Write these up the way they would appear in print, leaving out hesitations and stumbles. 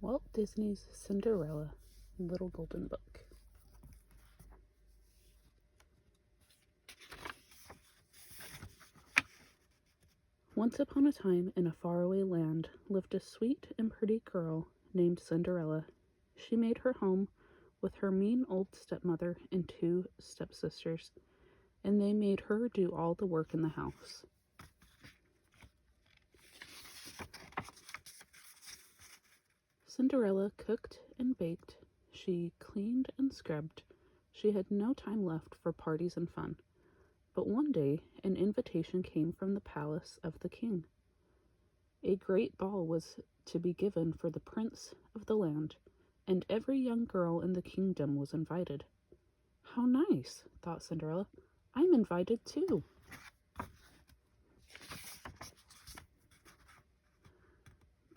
Walt Disney's Cinderella, Little Golden Book. Once upon a time, in a faraway land, lived a sweet and pretty girl named Cinderella. She made her home with her mean old stepmother and two stepsisters, and they made her do all the work in the house. Cinderella cooked and baked. She cleaned and scrubbed. She had no time left for parties and fun. But one day, an invitation came from the palace of the king. A great ball was to be given for the prince of the land, and every young girl in the kingdom was invited. How nice, thought Cinderella. I'm invited too.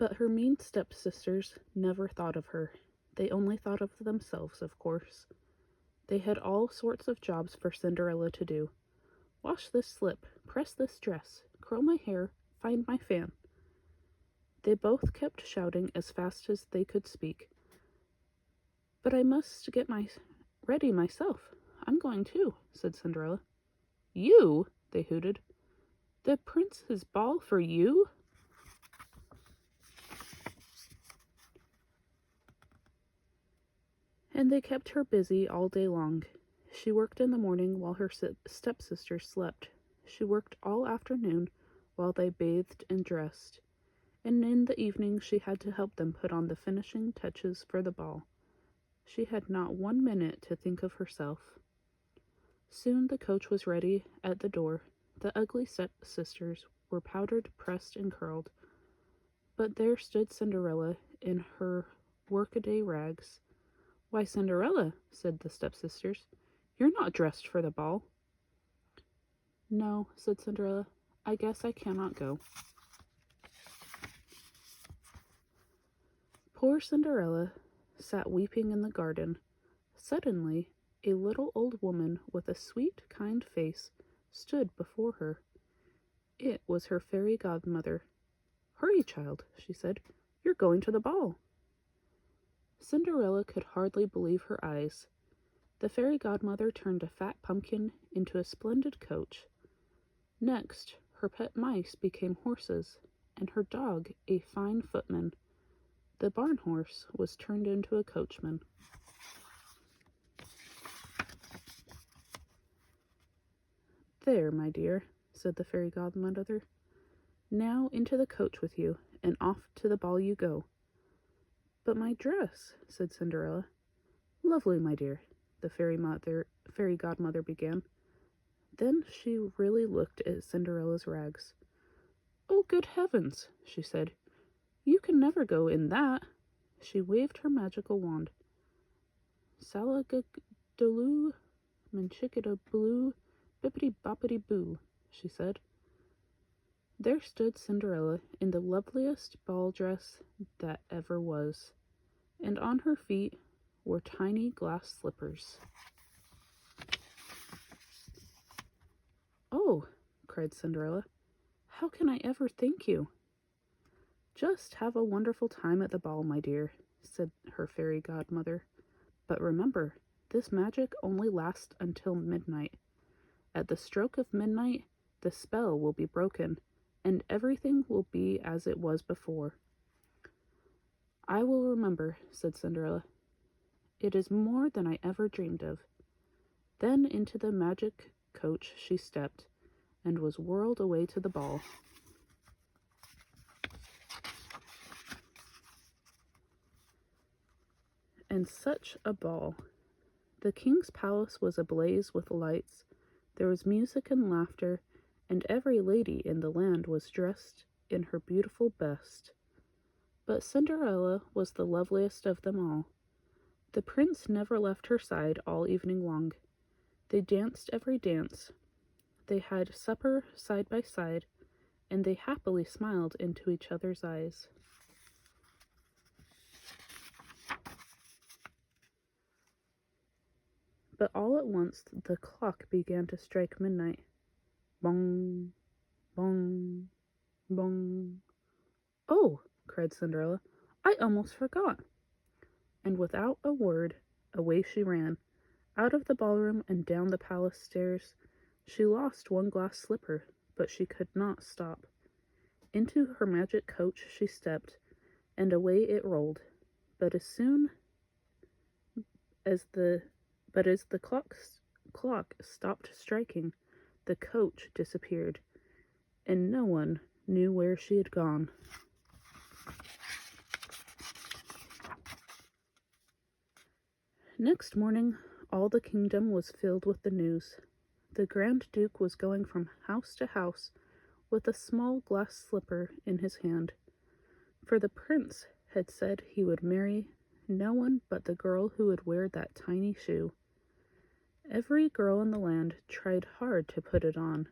But her mean stepsisters never thought of her. They only thought of themselves, of course. They had all sorts of jobs for Cinderella to do. Wash this slip, press this dress, curl my hair, find my fan. They both kept shouting as fast as they could speak. But I must get ready myself. I'm going too, said Cinderella. You? They hooted. The prince's ball for you? And they kept her busy all day long. She worked in the morning while her stepsisters slept. She worked all afternoon while they bathed and dressed. And in the evening she had to help them put on the finishing touches for the ball. She had not 1 minute to think of herself. Soon the coach was ready at the door. The ugly stepsisters were powdered, pressed, and curled. But there stood Cinderella in her workaday rags. Why, Cinderella, said the stepsisters, you're not dressed for the ball. No, said Cinderella, I guess I cannot go. Poor Cinderella sat weeping in the garden. Suddenly, a little old woman with a sweet, kind face stood before her. It was her fairy godmother. Hurry, child, she said, you're going to the ball. Cinderella could hardly believe her eyes. The fairy godmother turned a fat pumpkin into a splendid coach. Next, her pet mice became horses, and her dog a fine footman. The barn horse was turned into a coachman. There, my dear, said the fairy godmother. Now into the coach with you, and off to the ball you go. But my dress, said Cinderella. Lovely, my dear, the fairy godmother began. Then she really looked at Cinderella's rags. Oh, good heavens, she said. You can never go in that. She waved her magical wand. Salagadaloo, manchickadabloo, bippity-boppity-boo, she said. There stood Cinderella in the loveliest ball dress that ever was, and on her feet were tiny glass slippers. Oh, cried Cinderella, how can I ever thank you? Just have a wonderful time at the ball, my dear, said her fairy godmother. But remember, this magic only lasts until midnight. At the stroke of midnight, the spell will be broken, and everything will be as it was before. I will remember, said Cinderella. It is more than I ever dreamed of. Then into the magic coach she stepped, and was whirled away to the ball. And such a ball! The king's palace was ablaze with lights. There was music and laughter, and every lady in the land was dressed in her beautiful best. But Cinderella was the loveliest of them all. The prince never left her side all evening long. They danced every dance. They had supper side by side, and they happily smiled into each other's eyes. But all at once the clock began to strike midnight. Bong, bong, bong. Oh, cried Cinderella, I almost forgot." And without a word, away she ran, out of the ballroom and down the palace stairs. She lost one glass slipper, but she could not stop. Into her magic coach she stepped, and away it rolled. But as soon as the clock stopped striking, the coach disappeared, and no one knew where she had gone. Next morning, all the kingdom was filled with the news. The Grand Duke was going from house to house with a small glass slipper in his hand, for the prince had said he would marry no one but the girl who would wear that tiny shoe. Every girl in the land tried hard to put it on.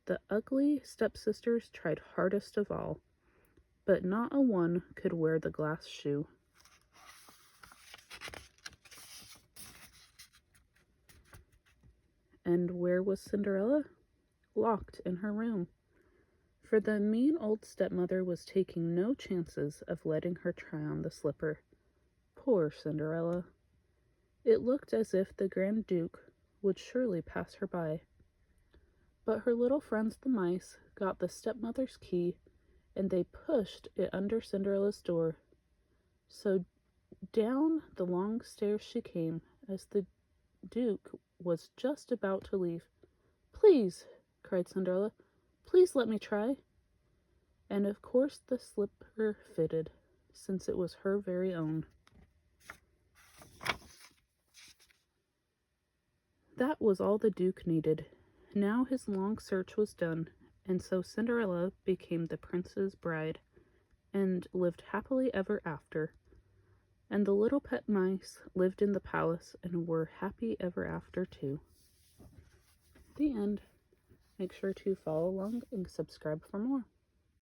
The ugly stepsisters tried hardest of all, but not a one could wear the glass shoe. And where was Cinderella? Locked in her room, for the mean old stepmother was taking no chances of letting her try on the slipper. Poor Cinderella! It looked as if the Grand Duke would surely pass her by. But her little friends the mice got the stepmother's key, and they pushed it under Cinderella's door. So down the long stairs she came, as the Duke was just about to leave. "Please," cried Cinderella, "please let me try." And of course the slipper fitted, since it was her very own. That was all the Duke needed. Now his long search was done, and so Cinderella became the prince's bride, and lived happily ever after. And the little pet mice lived in the palace and were happy ever after too. The end. Make sure to follow along and subscribe for more.